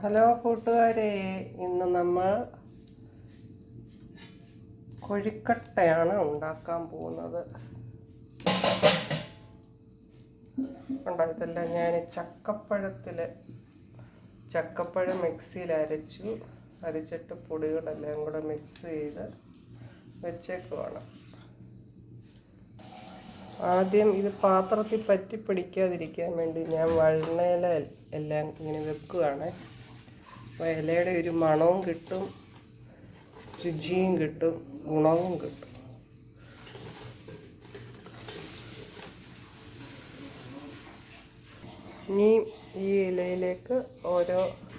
Hello കൂട്ടുകാരെ, ഇന്ന് നമ്മൾ കൊഴുക്കട്ടയാണ് ഉണ്ടാക്കാൻ പോകുന്നത്. ഉണ്ടോ, ഇതെല്ലാം ഞാൻ ചക്കപ്പഴം മിക്സിയിൽ അരച്ചിട്ട് പൊടികളെല്ലാം കൂടെ മിക്സ് ചെയ്ത് വെച്ചേക്കുവാണ്. ആദ്യം ഇത് പാത്രത്തിൽ പറ്റി പിടിക്കാതിരിക്കാൻ വേണ്ടി ഞാൻ വഴുന്നയില എല്ലാം ഇങ്ങനെ വെക്കുകയാണ്. അപ്പോൾ ഇലയുടെ ഒരു മണവും കിട്ടും, രുചിയും കിട്ടും, ഗുണവും കിട്ടും. ഇനി ഈ ഇലയിലേക്ക് ഓരോന്നെടുത്ത്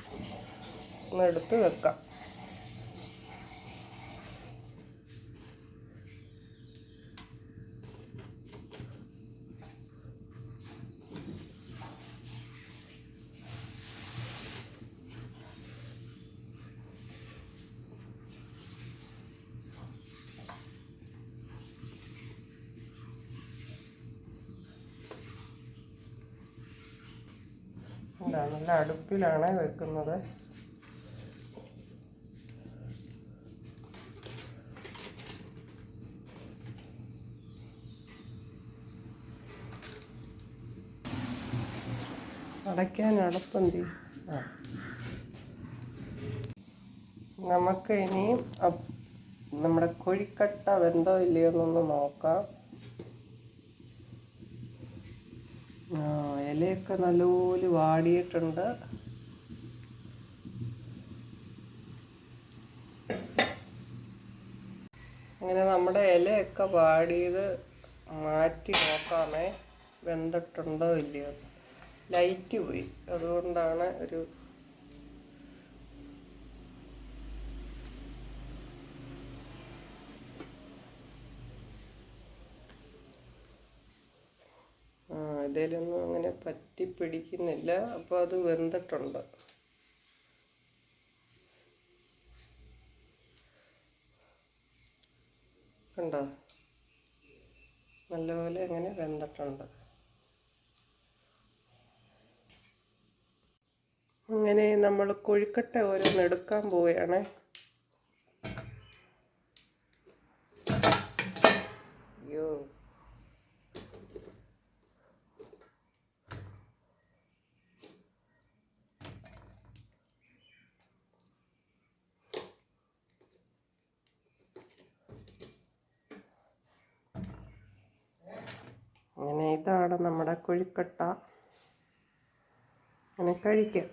വെക്കാം. നല്ല അടുപ്പിലാണ് വെക്കുന്നത്. അടയ്ക്കാൻ അടുപ്പന്തി. നമുക്ക് ഇനിയും നമ്മുടെ കൊഴുക്കട്ട വെന്തോ ഇല്ലയോ എന്നൊന്ന് നോക്കാം. ഇലയൊക്കെ നല്ലപോലെ വാടിയിട്ടുണ്ട്. അങ്ങനെ നമ്മുടെ ഇലയൊക്കെ വാടിയത് മാറ്റി നോക്കാമേ, വെന്തിട്ടുണ്ടോ ഇല്ലയോ. ലൈറ്റ് പോയി, അതുകൊണ്ടാണ് ഇതിലൊന്നും അങ്ങനെ പറ്റി പിടിക്കുന്നില്ല. അപ്പോൾ അത് വെന്തിട്ടുണ്ട്. കണ്ടോ, നല്ലപോലെ അങ്ങനെ വെന്തിട്ടുണ്ട്. അങ്ങനെ നമ്മൾ കൊഴുക്കട്ട ഓരോന്നെടുക്കാൻ പോവുകയാണേ. അയ്യോ, അങ്ങനെ ഇതാണ് നമ്മുടെ കൊഴുക്കട്ട. അങ്ങനെ കഴിക്കാം.